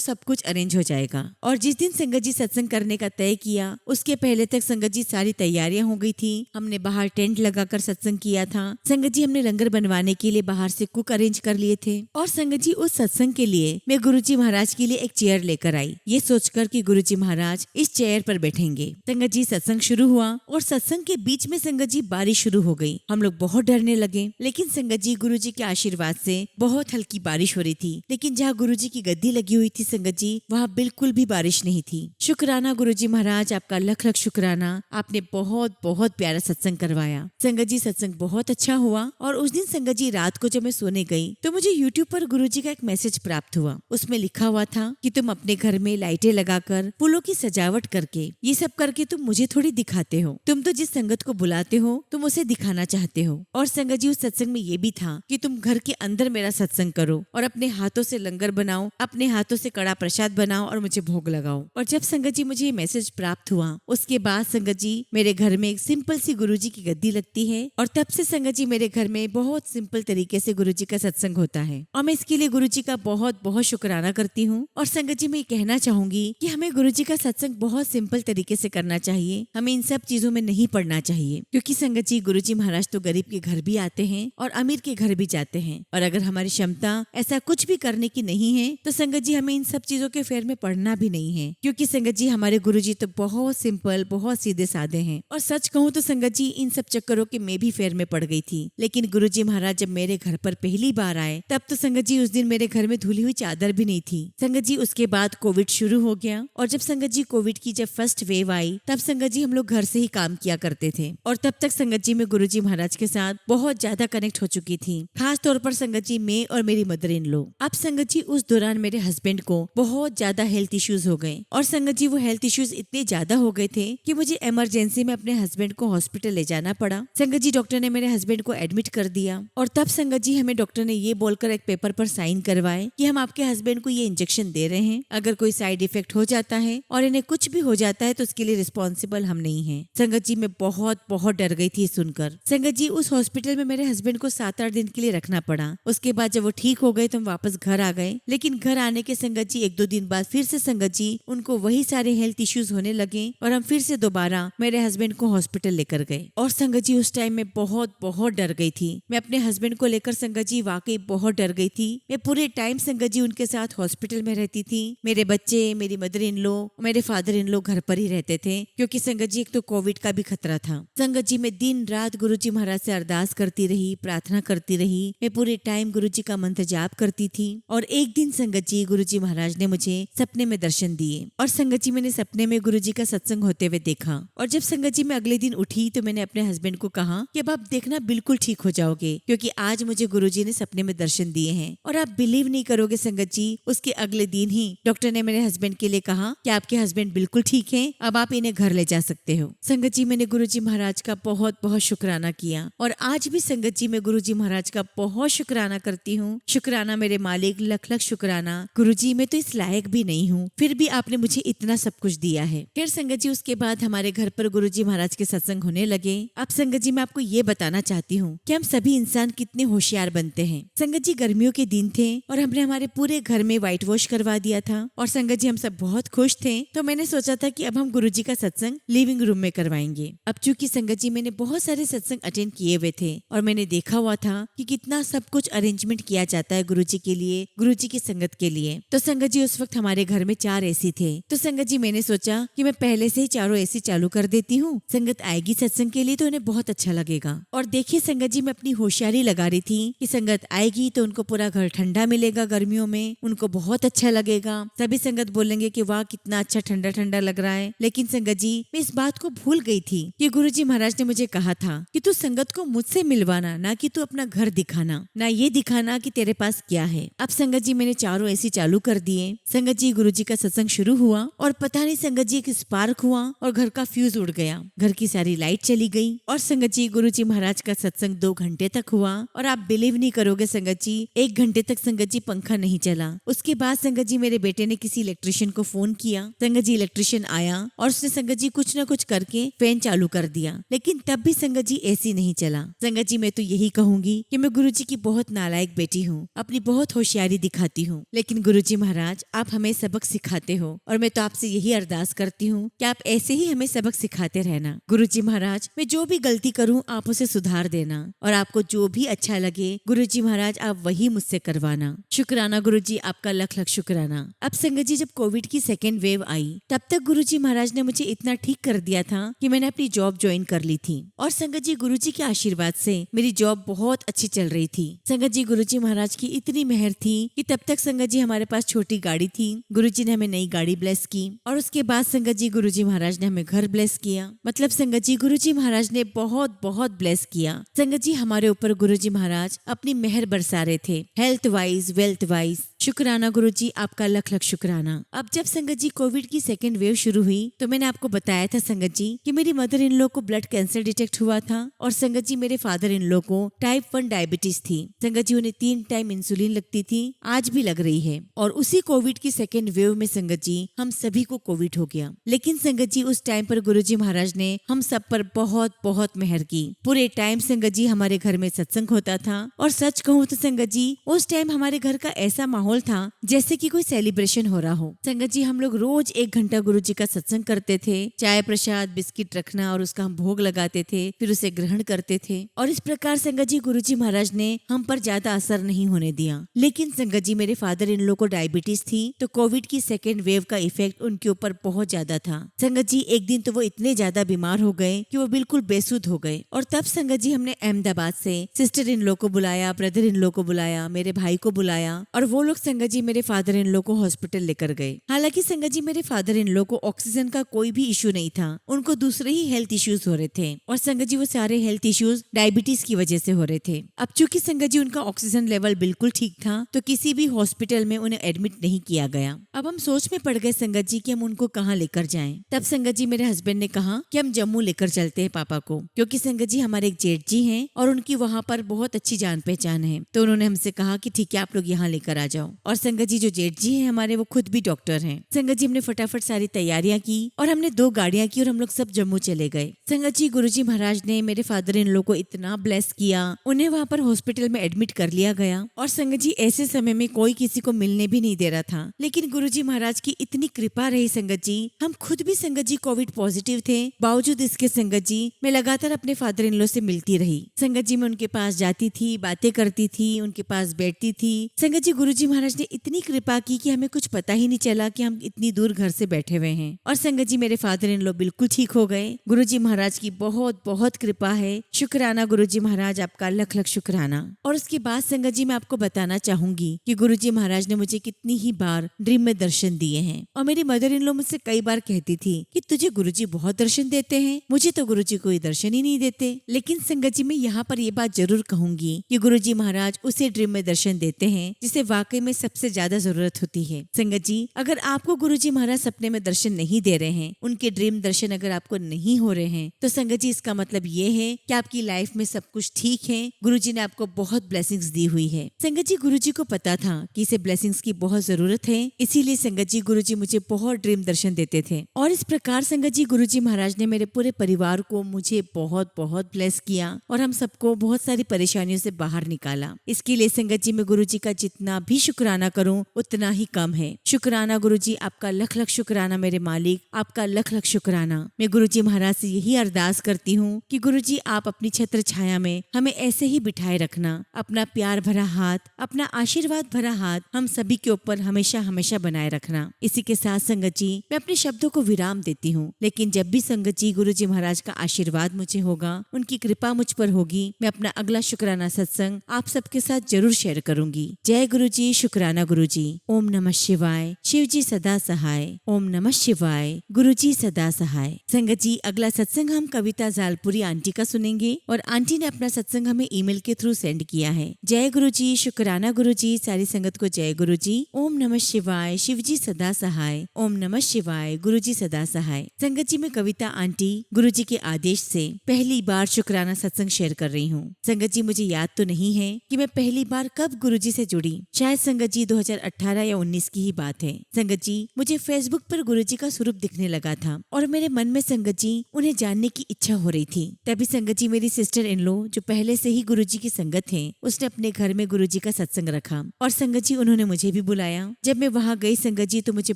सब कुछ अरेंज हो जाएगा। और जिस दिन संगत जी सत्संग करने का तय किया उसके पहले तक संगत जी सारी तैयारियां हो गई थी। हमने बाहर टेंट लगाकर सत्संग किया था। संगत जी हमने लंगर बनवाने के लिए बाहर से कुक अरेंज कर लिए थे। और संगत जी उस सत्संग के लिए मैं गुरुजी महाराज के लिए एक चेयर लेकर आई, ये सोचकर कि गुरुजी महाराज इस चेयर पर बैठेंगे। संगत जी सत्संग शुरू हुआ और सत्संग के बीच में संगत जी बारिश शुरू हो गई। हम लोग बहुत डरने लगे, लेकिन संगत जी गुरुजी के आशीर्वाद से बहुत हल्की बारिश हो रही थी। लेकिन जहाँ गुरुजी की गद्दी लगी हुई थी संगत जी, वहाँ बिल्कुल भी बारिश नहीं थी। शुक्राना गुरुजी महाराज, आपका लख लख शुक्राना, आपने बहुत बहुत प्यारा सत्संग करवाया। संगत जी सत्संग बहुत अच्छा हुआ। और उस दिन संगत जी रात को जब मैं सोने गई तो मुझे YouTube पर गुरुजी का एक मैसेज प्राप्त हुआ। उसमें लिखा हुआ था कि तुम अपने घर में लाइटें लगाकर, फूलों की सजावट करके, ये सब करके तुम मुझे थोड़ी दिखाते हो। तुम तो जिस संगत को बुलाते हो तुम उसे दिखाना चाहते हो। और संगत जी उस सत्संग में ये भी था कि तुम घर के अंदर मेरा सत्संग करो और अपने हाथों से लंगर बनाओ, अपने हाथों से कड़ा प्रसाद बनाओ और मुझे भोग लगाओ। और जब संगत जी मुझे ये मैसेज प्राप्त हुआ उसके बाद संगत जी मेरे घर में एक सिंपल सी गुरुजी की गद्दी लगती है और तब से संगत जी मेरे घर में बहुत सिंपल तरीके से गुरुजी का सत्संग होता है। और मैं इसके लिए गुरुजी का बहुत बहुत शुक्राना करती हूँ। और संगत जी मैं कहना चाहूंगी कि हमें गुरुजी का सत्संग बहुत सिंपल तरीके से करना चाहिए। हमें इन सब चीजों में नहीं पड़ना चाहिए, क्योंकि संगत जी गुरुजी महाराज तो गरीब के घर भी आते हैं और अमीर के घर भी जाते हैं। और अगर हमारी क्षमता ऐसा कुछ भी करने की नहीं है तो संगत जी हमें इन सब चीजों के फेर में पड़ना भी नहीं है, क्योंकि संगत जी हमारे गुरुजी तो बहुत सिंपल, बहुत सीधे साधे हैं। और सच कहूँ तो संगत जी इन सब चक्करों के मैं भी फेर में पड़ गई थी। लेकिन गुरुजी महाराज जब मेरे घर पर पहली बार आए तब तो संगत जी उस दिन मेरे घर में धुली हुई चादर भी नहीं थी। संगत जी उसके बाद कोविड शुरू हो गया और जब संगत जी कोविड की जब फर्स्ट वेव आई तब संगत जी हम लोग घर से ही काम किया करते थे। और तब तक संगत जी में गुरुजी महाराज के साथ बहुत ज्यादा कनेक्ट हो चुकी थी, खास तौर पर संगत जी मैं और मेरी मदर इन लॉ। अब संगत जी उस दौरान मेरे हस्बैंड को बहुत ज्यादा हेल्थ इश्यूज हो गए और संगत जी वो हेल्थ इश्यूज इतने ज्यादा हो गए थे कि मुझे इमरजेंसी में अपने हस्बैंड को हॉस्पिटल ले जाना पड़ा। संगत जी डॉक्टर ने मेरे हस्बैंड को एडमिट कर दिया और तब संगत जी हमें डॉक्टर ने ये बोलकर एक पेपर पर साइन करवाए कि हम आपके हस्बैंड को ये इंजेक्शन दे रहे हैं, अगर कोई साइड इफेक्ट हो जाता है और इन्हें कुछ भी हो जाता है तो उसके लिए रिस्पॉन्सिबल हम नहीं है। संगत जी मैं बहुत बहुत डर गई थी सुनकर। संगत जी उस हॉस्पिटल में मेरे हस्बैंड को 7-8 दिन के लिए रखना पड़ा। उसके बाद जब वो ठीक हो गए तो हम वापस घर आ गए। लेकिन घर आने के संगत जी 1-2 दिन बाद फिर से संगत जी उनको वही सारे हेल्थ इश्यूज होने लगे और हम फिर से दोबारा मेरे हस्बैंड को हॉस्पिटल लेकर गए। और संगत जी उस टाइम में बहुत बहुत डर गई थी। मैं अपने हस्बैंड को लेकर संगत जी वाकई बहुत डर गई थी। मैं पूरे टाइम संगत जी उनके साथ हॉस्पिटल में रहती थी। मेरे बच्चे, मेरी मदर इन लॉ, मेरे फादर इन लॉ घर पर ही रहते थे, क्योंकि संगत जी एक तो कोविड का भी खतरा था। संगत जी मैं दिन रात गुरुजी महाराज से अरदास करती रही, प्रार्थना करती रही। मैं पूरे टाइम गुरुजी का मंत्र जाप करती थी। और एक दिन संगत जी गुरुजी महाराज ने मुझे सपने में दर्शन दिए और संगत जी मैंने सपने में गुरुजी का सत्संग होते हुए देखा। और जब संगत जी मैं अगले दिन उठी तो मैंने अपने हस्बैंड को कहा कि अब आप देखना बिल्कुल ठीक हो जाओगे, क्योंकि आज मुझे गुरुजी ने सपने में दर्शन दिए हैं। और आप बिलीव नहीं करोगे संगत जी, उसके अगले दिन ही डॉक्टर ने मेरे हस्बैंड के लिए कहा कि आपके हस्बैंड बिल्कुल ठीक हैं, अब आप इन्हें घर ले जा सकते हो। संगत जी मैंने गुरुजी महाराज का बहुत बहुत शुक्राना किया और आज भी संगत जी मैं गुरुजी महाराज का बहुत शुक्राना करती हूँ। शुक्राना मेरे मालिक, लख लख शुक्राना। गुरुजी मैं तो इस लायक भी नहीं हूँ, फिर भी आपने मुझे इतना सब कुछ दिया है। फिर संगत जी उसके बाद हमारे घर पर गुरुजी महाराज के सत्संग होने लगे। अब संगत जी मैं आपको ये बताना चाहती हूँ कि हम सभी इंसान कितने होशियार बनते हैं। संगत जी गर्मियों के दिन थे और हमने हमारे पूरे घर में व्हाइट वॉश करवा दिया था और संगत जी हम सब बहुत खुश थे। तो मैंने सोचा था कि अब हम गुरुजी का सत्संग लिविंग रूम में करवाएंगे। अब चूंकि संगत जी मैंने बहुत सारे सत्संग अटेंड किए हुए थे और मैंने देखा हुआ था कि कितना सब कुछ अरेंजमेंट किया जाता है गुरुजी के लिए, गुरुजी की संगत के लिए। तो संगत जी उस वक्त हमारे घर में 4 एसी थे। तो संगत जी मैंने सोचा कि मैं पहले से ही 4 एसी चालू कर देती हूँ, संगत आएगी सत्संग के लिए तो उन्हें बहुत अच्छा लगेगा। और देखिए संगत जी मैं अपनी होशियारी लगा रही थी कि संगत आएगी तो उनको पूरा घर ठंडा मिलेगा, गर्मियों में उनको बहुत अच्छा लगेगा। सभी संगत बोलेंगे कि वाह कितना अच्छा ठंडा ठंडा लग रहा है। लेकिन संगत जी मैं इस बात को भूल गई थी कि गुरुजी महाराज ने मुझे कहा था कि तू संगत को मुझसे मिलवाना, ना कि तू अपना घर दिखाना, ना ये दिखाना कि तेरे पास क्या है। अब संगत संगत जी मैंने चारों एसी चालू कर दिए। संगत जी गुरुजी का सत्संग शुरू हुआ और पता नहीं संगत जी एक स्पार्क हुआ और घर का फ्यूज उड़ गया, घर की सारी लाइट चली गई और संगत जी गुरुजी महाराज का सत्संग 2 घंटे तक हुआ। और आप बिलीव नहीं करोगे संगत जी, 1 घंटे तक संगत जी पंखा नहीं चला। उसके बाद संगत जी मेरे बेटे ने किसी इलेक्ट्रिशियन को फोन किया। संगत जी इलेक्ट्रिशियन आया और उसने संगत जी कुछ न कुछ करके फैन चालू कर दिया, लेकिन तब भी संगत जी एसी नहीं चला। संगत जी मैं तो यही कहूंगी कि मैं गुरुजी की बहुत नालायक बेटी हूँ, अपनी बहुत होशियारी दिखाती हूँ, लेकिन गुरुजी महाराज आप हमें सबक सिखाते हो और मैं तो आपसे यही अरदास करती हूँ कि आप ऐसे ही हमें सबक सिखाते रहना। गुरुजी महाराज मैं जो भी गलती करूँ आप उसे सुधार देना और आपको जो भी अच्छा लगे गुरुजी महाराज आप वही मुझसे करवाना। शुक्राना गुरुजी, आपका लख लख शुक्राना। अब संगत जी जब कोविड की 2nd वेव आई तब तक गुरुजी महाराज ने मुझे इतना ठीक कर दिया था कि मैंने अपनी जॉब ज्वाइन कर ली थी और संगत जी गुरुजी के आशीर्वाद से मेरी जॉब बहुत अच्छी चल रही थी। संगत जी गुरुजी महाराज की इतनी मेहर थी कि तब तक संगत जी हमारे पास छोटी गाड़ी थी, गुरुजी ने हमें नई गाड़ी ब्लेस की और उसके बाद संगत जी गुरुजी महाराज ने हमें घर ब्लेस किया। मतलब संगत जी गुरुजी महाराज ने बहुत बहुत ब्लेस किया। संगत जी हमारे ऊपर गुरुजी महाराज अपनी मेहर बरसा रहे थे, हेल्थ वाइज वेल्थ वाइज। शुक्राना गुरुजी, आपका लख लख शुक्राना। अब जब संगत जी कोविड की 2nd वेव शुरू हुई तो मैंने आपको बताया था संगत जी कि मेरी मदर इन लॉ को ब्लड कैंसर डिटेक्ट हुआ था और संगत जी मेरे फादर इन लॉ को टाइप 1 डायबिटीज थी। संगत जी उन्हें 3 टाइम इंसुलिन लगती थी, आज भी लग रही है। और उसी कोविड की 2nd वेव में संगत जी हम सभी को कोविड हो गया, लेकिन संगत जी उस टाइम पर गुरुजी महाराज ने हम सब पर बहुत बहुत मेहर की। पूरे टाइम संगत जी हमारे घर में सत्संग होता था और सच कहूँ तो संगत जी उस टाइम हमारे घर का ऐसा माहौल था जैसे कि कोई सेलिब्रेशन हो रहा हो। संगत जी हम लोग रोज 1 घंटा गुरुजी का सत्संग करते थे, चाय प्रसाद बिस्किट रखना और उसका हम भोग लगाते थे, फिर उसे ग्रहण करते थे और इस प्रकार संगत जी गुरुजी महाराज ने हम पर ज्यादा असर नहीं होने दिया। लेकिन संगत जी मेरे फादर इन लोग को डायबिटीज थी तो कोविड की 2nd वेव का इफेक्ट उनके ऊपर बहुत ज्यादा था। संगत जी एक दिन तो वो इतने ज्यादा बीमार हो गए कि वो बिल्कुल बेसुध हो गए और तब संगत जी हमने अहमदाबाद से सिस्टर इन लोग को बुलाया, ब्रदर इन लोग को बुलाया, मेरे भाई को बुलाया और वो लोग संगत जी मेरे फादर इन लोग को हॉस्पिटल लेकर गए। हालांकि संगत जी मेरे फादर इन लोग को ऑक्सीजन का कोई भी इशू नहीं था, उनको दूसरे ही हेल्थ इश्यूज हो रहे थे और संगत जी वो सारे हेल्थ इश्यूज डायबिटीज की वजह से हो रहे थे। अब चूंकि संगत जी उनका ऑक्सीजन लेवल बिल्कुल ठीक था तो किसी भी हॉस्पिटल में उन्हें एडमिट नहीं किया गया। अब हम सोच में पड़ गए संगत जी कि हम उनको कहाँ लेकर जाएं। तब संगत जी मेरे हस्बैंड ने कहा कि हम जम्मू लेकर चलते हैं पापा को, क्योंकि संगत जी हमारे एक जेठ जी हैं और उनकी वहाँ पर बहुत अच्छी जान पहचान है। तो उन्होंने हमसे कहा कि ठीक है आप लोग यहाँ लेकर आ जाओ। और संगत जी जो जेठ जी हैं हमारे वो खुद भी डॉक्टर हैं। संगत जी हमने फटाफट सारी तैयारियां की और हमने 2 गाड़ियां की और हम लोग सब जम्मू चले गए। संगत जी गुरुजी महाराज ने मेरे फादर इन लोग को इतना ब्लेस किया, उन्हें वहाँ पर हॉस्पिटल में एडमिट कर लिया गया और संगत जी ऐसे समय में कोई किसी को मिलने भी नहीं दे रहा था। लेकिन गुरुजी महाराज की इतनी कृपा रही संगत जी, हम खुद भी संगत जी कोविड पॉजिटिव थे, बावजूद इसके संगत जी मैं लगातार अपने फादर इन लॉ से मिलती रही। संगत जी मैं उनके पास जाती थी, बातें करती थी, उनके पास बैठती थी। संगत जी गुरुजी महाराज ने इतनी कृपा की कि हमें कुछ पता ही नहीं चला कि हम इतनी दूर घर से बैठे हुए हैं। और संगत जी मेरे फादर इन लॉ बिल्कुल ठीक हो गए। गुरुजी महाराज की बहुत बहुत कृपा है। शुक्राना गुरुजी महाराज, आपका लख लख शुक्राना। और उसके बाद संगत जी मैं आपको बताना चाहूंगी कि गुरुजी महाराज ने मुझे कितनी ही बार ड्रीम में दर्शन दिए हैं और मेरी मदर इन लॉ मुझसे कई बार कहती थी कि तुझे गुरुजी बहुत दर्शन देते हैं, मुझे तो गुरुजी कोई दर्शन ही नहीं देते। लेकिन संगत जी मैं यहाँ पर ये बात जरूर कहूंगी कि गुरुजी महाराज उसे ड्रीम में दर्शन देते हैं जिसे वाकई में सबसे ज्यादा जरूरत होती है। संगत जी अगर आपको गुरुजी महाराज सपने में दर्शन नहीं दे रहे हैं, उनके ड्रीम दर्शन अगर आपको नहीं हो रहे हैं, तो संगत जी इसका मतलब ये है कि आपकी लाइफ में सब कुछ ठीक है, गुरुजी ने आपको बहुत ब्लेसिंग्स दी हुई है। संगत जी गुरुजी को पता था कि इसे ब्लेसिंग्स की बहुत जरूरत है, इसीलिए संगत जी गुरुजी मुझे बहुत ड्रीम दर्शन देते थे। और इस प्रकार संगत जी गुरुजी महाराज ने मेरे पूरे परिवार को मुझे बहुत बहुत ब्लेस किया और हम सबको बहुत सारी परेशानियों से बाहर निकाला। इसके लिए संगत जी मैं गुरुजी का जितना भी शुक्राना करूं उतना ही कम है। शुक्राना गुरुजी, आपका लख लख शुक्राना मेरे मालिक, आपका लख लख शुक्राना। मैं गुरुजी महाराज से यही अरदास करती हूँ कि गुरुजी आप अपनी छत्र छाया में हमें ऐसे ही बिठाए रखना, अपना प्यार भरा हाथ, अपना आशीर्वाद भरा हाथ हम सभी के ऊपर हमेशा हमेशा बनाए रखना। इसी के साथ संगत जी मैं अपने शब्दों को विराम देती हूँ, लेकिन जब भी संगत जी गुरुजी महाराज का आशीर्वाद मुझे होगा, उनकी कृपा मुझ पर होगी, मैं अपना अगला शुक्राना सत्संग आप सबके साथ जरूर शेयर करूंगी। जय गुरुजी। शुक्राना गुरुजी। ओम नमः शिवाय। शिव जी सदा सहाय। ओम नमः शिवाय। गुरुजी सदा सहाय। संगत जी, अगला सत्संग हम कविता जालपुरी आंटी का सुनेंगे और आंटी ने अपना सत्संग हमें ईमेल के थ्रू सेंड किया है। जय गुरुजी, शुक्राना गुरुजी, सारी संगत को जय गुरुजी। ओम नमः शिवाय। शिव जी सदा सहाय। ओम नमः शिवाय। गुरुजी सदा सहाय। संगत जी, मैं कविता आंटी गुरुजी के आदेश से पहली बार शुक्राना सत्संग शेयर कर रही हूँ। संगत जी, मुझे याद तो नहीं है कि मैं पहली बार कब गुरुजी से जुड़ी। शायद संगत जी 2018 या 19 की ही बात है। संगत जी, मुझे फेसबुक पर गुरुजी का स्वरूप दिखने लगा था और मेरे मन में संगत जी उन्हें जानने की इच्छा हो रही थी। तभी संगत जी मेरी सिस्टर इन लो, जो पहले से ही गुरुजी की संगत है, उसने अपने घर में गुरुजी का सत्संग रखा और संगत जी उन्होंने मुझे भी बुलाया। जब मैं वहाँ गई संगत जी, तो मुझे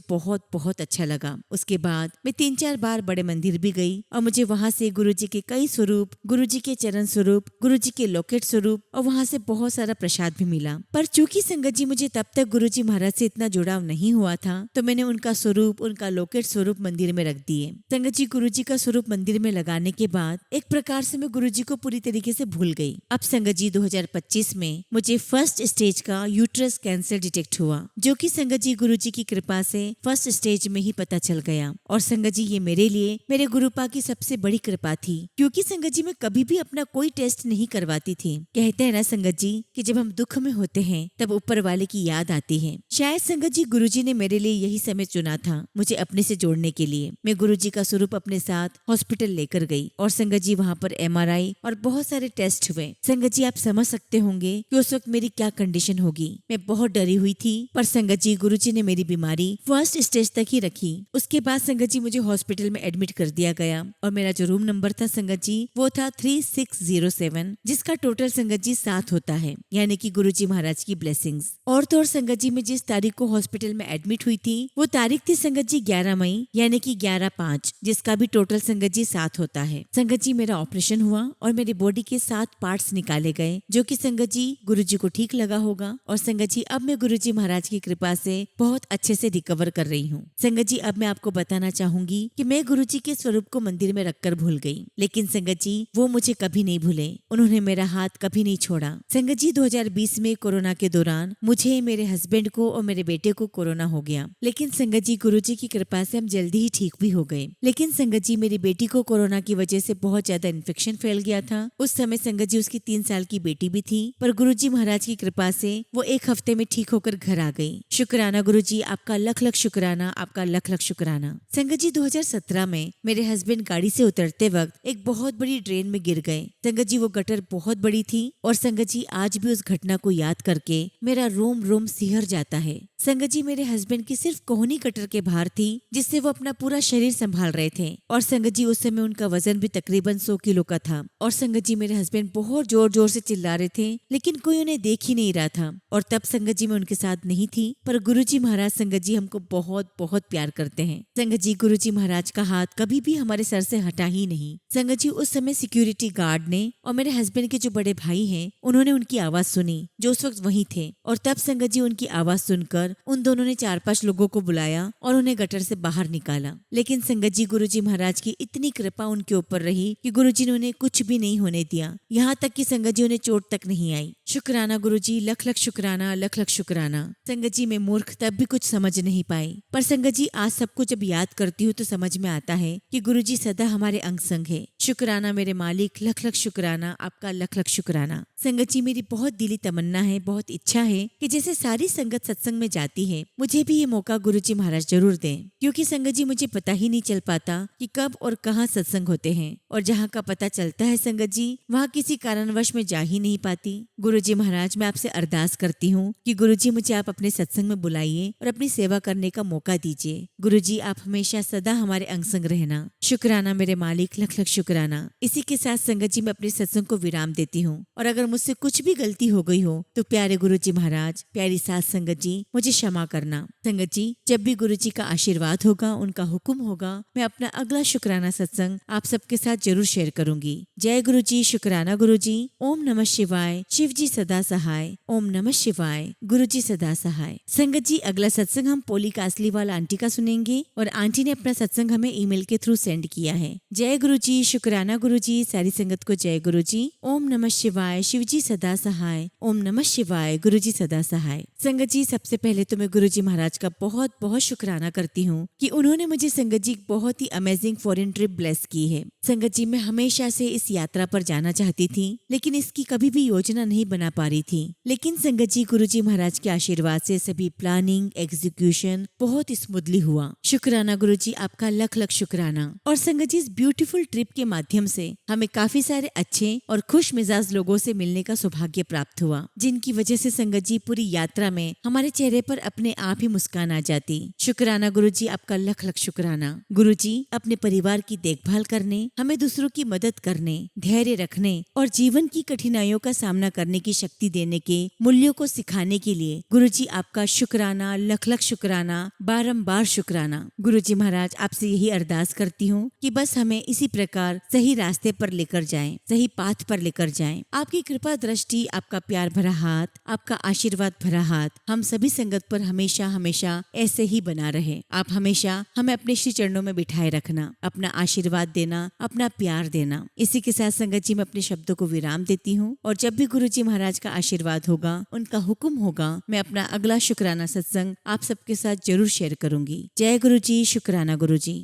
बहुत बहुत अच्छा लगा। उसके बाद मैं 3-4 बार बड़े मंदिर भी गई और मुझे वहाँ से गुरुजी के कई स्वरूप, गुरुजी के चरण स्वरूप, गुरुजी के लॉकेट स्वरूप और वहाँ से बहुत सारा प्रसाद भी मिला। पर चूंकि संगत जी मुझे तब तक गुरुजी महाराज से इतना जुड़ाव नहीं हुआ था, तो मैंने उनका स्वरूप, उनका लॉकेट स्वरूप मंदिर में रख दिए। संगत जी, गुरुजी का स्वरूप मंदिर में लगाने के बाद एक प्रकार से मैं गुरुजी को पूरी तरीके से भूल गई। अब संगत जी 2025 में मुझे फर्स्ट स्टेज का यूट्रस कैंसर डिटेक्ट हुआ, जो कि संगत जी गुरुजी की कृपा से फर्स्ट स्टेज में ही पता चल गया। और संगत जी, ये मेरे लिए मेरे गुरुपा की सबसे बड़ी कृपा थी, क्योंकि संगत जी मैं कभी भी अपना कोई टेस्ट नहीं करवाती थी। कहते हैं ना संगत जी कि जब हम दुख में होते हैं तब ऊपर वाले की याद आती है। शायद संगत जी गुरुजी ने मेरे लिए यही समय चुना था मुझे अपने से जोड़ने के लिए। मैं गुरुजी का स्वरूप अपने साथ हॉस्पिटल लेकर गई और संगत जी वहाँ पर MRI और बहुत सारे टेस्ट हुए। संगत जी, आप समझ सकते होंगे कि उस वक्त मेरी क्या कंडीशन होगी। मैं बहुत डरी हुई थी, पर संगत जी गुरुजी ने मेरी बीमारी फर्स्ट स्टेज तक ही रखी। उसके बाद संगत जी मुझे हॉस्पिटल में एडमिट कर दिया गया और मेरा जो रूम नंबर था संगत जी, वो था 3607, जिसका टोटल संगत जी 7 होता है, यानी कि गुरुजी महाराज की ब्लेसिंग्स। और तो और संगत जी, मैं जिस तारीख को हॉस्पिटल में एडमिट हुई थी वो तारीख थी संगत जी 11 मई, यानी कि 11/5, जिसका भी टोटल संगत जी 7 होता है। संगत जी, मेरा ऑपरेशन हुआ और मेरी बॉडी के 7 पार्ट्स निकाले गए, जो कि संगत जी गुरुजी को ठीक लगा होगा। और संगत जी, अब मैं गुरुजी महाराज की कृपा से बहुत अच्छे से रिकवर कर रही हूँ। संगत जी, अब मैं आपको बताना चाहूंगी कि मैं गुरुजी के स्वरूप को मंदिर में रखकर भूल गई, लेकिन संगत जी वो मुझे कभी नहीं भूले। उन्होंने मेरा हाथ कभी नहीं छोड़ा। संगत जी, 2020 में कोरोना के दौरान मुझे, मेरे हस्बैंड को और मेरे बेटे को कोरोना हो गया, लेकिन संगत जी गुरुजी की कृपा से हम जल्दी ही ठीक भी हो गए। लेकिन संगत जी, मेरी बेटी को कोरोना की वजह से बहुत ज्यादा इन्फेक्शन फैल गया था। उस समय संगत जी उसकी 3 साल की बेटी भी थी, पर गुरुजी महाराज की कृपा से वो 1 हफ्ते में ठीक होकर घर आ गई। शुक्राना गुरुजी, आपका लख लख शुक्राना, आपका लख लख शुक्राना। संगत जी 2017 में मेरे हस्बैंड गाड़ी से उतरते वक्त एक बहुत बड़ी ड्रेन में गिर गए। संगत जी वो गटर बहुत बड़ी थी और संगत जी आज भी उस घटना को याद करके मेरा रोम रोम सिहर जाता है। संगत जी, मेरे हस्बैंड की सिर्फ कोहनी गटर के बाहर थी, जिससे वो अपना पूरा शरीर संभाल रहे थे। और संगत जी उस समय उनका वजन भी तकरीबन 100 किलो का था। और संगत जी, मेरे हस्बैंड बहुत जोर जोर से चिल्ला रहे थे, लेकिन कोई उन्हें देख ही नहीं रहा था। और तब संगत जी मैं उनके साथ नहीं थी, पर गुरुजी महाराज संगत जी हमको बहुत बहुत प्यार करते हैं। संगत जी, गुरुजी महाराज का हाथ कभी भी हमारे सर से हटा ही नहीं। संगत जी, उस समय सिक्योरिटी गार्ड ने और मेरे हस्बैंड के जो बड़े भाई हैं, उन्होंने उनकी आवाज सुनी, जो उस वक्त वहीं थे। और तब संगत जी उनकी आवाज सुनकर उन दोनों ने 4-5 लोगों को बुलाया और उन्हें गटर से बाहर निकाला। लेकिन संगत जी गुरुजी महाराज की इतनी कृपा उनके ऊपर रही कि गुरुजी ने उन्हें कुछ भी नहीं होने दिया, यहाँ तक कि संगत जी उन्हें चोट तक नहीं आई। शुक्राना गुरुजी, लख लख शुक्राना, लख लख शुक्राना। संगत जी, मैं मूर्ख तब भी कुछ समझ नहीं पाई, पर संगत जी आज सब कुछ जब याद करती हूँ तो समझ में आता है कि गुरुजी सदा हमारे अंग संग है। शुक्राना मेरे मालिक, लख लख शुक्राना, आपका लख लख शुक्राना। संगत जी, मेरी बहुत दिली तमन्ना है, बहुत इच्छा है कि जैसे सारी संगत सत्संग में जाती है, मुझे भी ये मौका गुरुजी महाराज जरूर दें, क्योंकि संगत जी मुझे पता ही नहीं चल पाता कि कब और कहाँ सत्संग होते हैं। और जहाँ का पता चलता है संगत जी, वहाँ किसी कारणवश में जा ही नहीं पाती। गुरुजी महाराज, मैं आपसे अरदास करती हूँ कि गुरुजी मुझे आप अपने सत्संग में बुलाइए और अपनी सेवा करने का मौका दीजिए। गुरुजी, आप हमेशा सदा हमारे अंग संग रहना। शुक्राना मेरे मालिक, लख लख शुक्राना। इसी के साथ संगत जी मैं अपने सत्संग को विराम देती हूँ, और अगर मुझसे कुछ भी गलती हो गई हो तो प्यारे गुरुजी महाराज, प्यारी सास संगत जी, मुझे क्षमा करना। संगत जी, जब भी गुरुजी का आशीर्वाद होगा, उनका हुक्म होगा, मैं अपना अगला शुक्राना सत्संग आप सबके साथ जरूर शेयर करूंगी। जय गुरुजी, शुक्राना गुरुजी। ओम नमः शिवाय। शिव जी सदा सहाय। ओम नमः शिवाय। गुरुजी सदा सहाय। संगत जी, अगला सत्संग हम पोली कासलीवाल आंटी का सुनेंगे और आंटी ने अपना सत्संग हमें ईमेल के थ्रू सेंड सेंड किया है। जय गुरु जी, शुक्राना गुरु जी, सारी संगत को जय गुरु जी। ओम नमः शिवाय, शिव जी सदा सहाय। ओम नमः शिवाय, गुरु जी सदा सहाय। संगत जी, सबसे पहले तो मैं गुरु जी महाराज का बहुत बहुत शुक्राना करती हूँ कि उन्होंने मुझे संगत जी बहुत ही अमेजिंग फॉरेन ट्रिप ब्लेस की है। संगत जी, मैं हमेशा से इस यात्रा पर जाना चाहती थी, लेकिन इसकी कभी भी योजना नहीं बना पा रही थी। लेकिन संगत जी, गुरु जी महाराज के आशीर्वाद से सभी प्लानिंग एग्जीक्यूशन बहुत स्मूथली हुआ। शुक्राना गुरु जी, आपका लख लख शुक्राना। और संगत जी, इस ब्यूटीफुल ट्रिप के माध्यम से हमें काफी सारे अच्छे और खुश मिजाज लोगों से मिलने का सौभाग्य प्राप्त हुआ, जिनकी वजह से संगत जी पूरी यात्रा में हमारे चेहरे पर अपने आप ही मुस्कान आ जाती। शुक्राना गुरु जी, आपका लख लख शुक्राना। गुरु जी, अपने परिवार की देखभाल करने, हमें दूसरों की मदद करने, धैर्य रखने और जीवन की कठिनाइयों का सामना करने की शक्ति देने के मूल्यों को सिखाने के लिए गुरु जी आपका शुक्राना, लख लख शुक्राना, बारंबार शुक्राना। गुरु जी महाराज, आपसे यही अरदास करती हूँ कि बस हमें इसी प्रकार सही रास्ते पर लेकर जाएं, सही पाथ पर लेकर जाएं। आपकी कृपा दृष्टि, आपका प्यार भरा हाथ, आपका आशीर्वाद भरा हाथ हम सभी संगत पर हमेशा हमेशा ऐसे ही बना रहे। आप हमेशा हमें अपने श्री चरणों में बिठाए रखना, अपना आशीर्वाद देना, अपना प्यार देना। इसी के साथ संगत जी, मैं अपने शब्दों को विराम देती हूँ और जब भी गुरु जी महाराज का आशीर्वाद होगा, उनका हुक्म होगा, मैं अपना अगला शुक्राना सत्संग आप सबके साथ जरूर शेयर करूंगी। जय गुरु जी, शुक्राना गुरु जी।